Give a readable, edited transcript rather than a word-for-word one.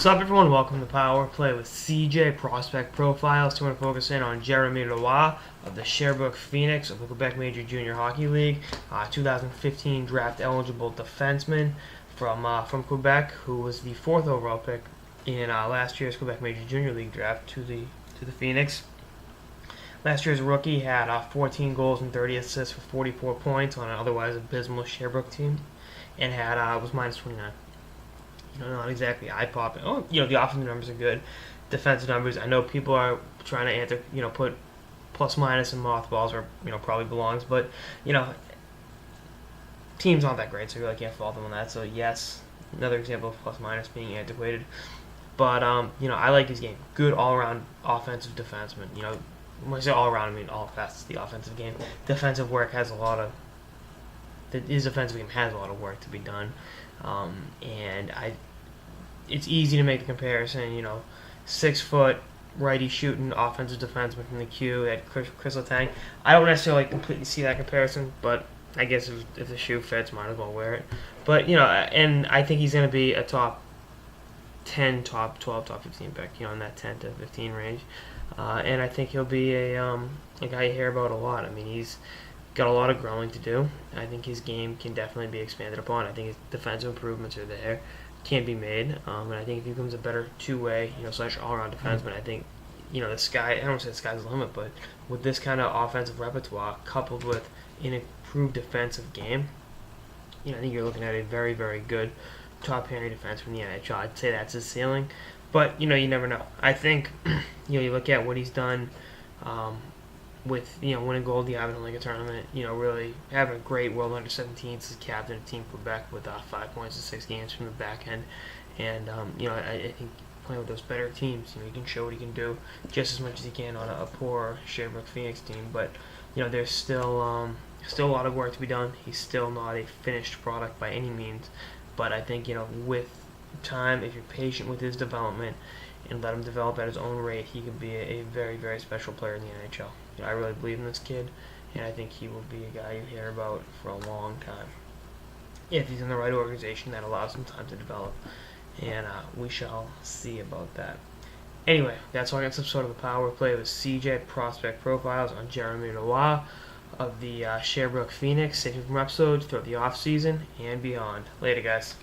What's up, everyone? Welcome to Power Play with CJ Prospect Profiles. Today, we're going to focus in on Jeremy Roy of the Sherbrooke Phoenix of the Quebec Major Junior Hockey League, 2015 draft eligible defenseman from Quebec, who was the 4th overall pick in last year's Quebec Major Junior League draft to the Phoenix. Last year's rookie had 14 goals and 30 assists for 44 points on an otherwise abysmal Sherbrooke team, and was minus 29. Not exactly eye-popping. The offensive numbers are good. Defensive numbers, I know people are trying to answer, put plus-minus in mothballs where, probably belongs. But, teams aren't that great, so you really can't fault them on that. So, yes, another example of plus-minus being antiquated. But, I like his game. Good all-around offensive defenseman. When I say all-around, I mean all facets of the offensive game. Defensive work has his defensive game has a lot of work to be done. It's easy to make the comparison, 6 foot righty shooting offensive defenseman from the Q at Chris Letang. I don't necessarily completely see that comparison, but I guess if the shoe fits, might as well wear it. But and I think he's going to be a top 10, top 12, top 15 pick, in that 10 to 15 range. And I think he'll be a guy you hear about a lot. I mean, he's got a lot of growing to do. I think his game can definitely be expanded upon. I think his defensive improvements are there, can be made, and I think if he becomes a better two-way, slash all-around defenseman, I think, the sky. I don't want to say the sky's the limit, but with this kind of offensive repertoire coupled with an improved defensive game, I think you're looking at a very, very good top-pairing defenseman in the NHL. I'd say that's his ceiling, but you never know. I think you look at what he's done. With winning gold the Ivan League tournament, really having a great World Under-17s as captain of Team Quebec with 5 points in 6 games from the back end, and I think playing with those better teams, he can show what he can do just as much as he can on a poor Sherbrooke Phoenix team. But there's still a lot of work to be done. He's still not a finished product by any means, but I think with time, if you're patient with his development and let him develop at his own rate, he could be a very, very special player in the NHL. I really believe in this kid, and I think he will be a guy you hear about for a long time if he's in the right organization that allows him time to develop. And we shall see about that. Anyway, that's all I got. Some sort of a power play with CJ Prospect Profiles on Jeremy Roy of the Sherbrooke Phoenix. Stay tuned for more episodes throughout the off season and beyond. Later, guys.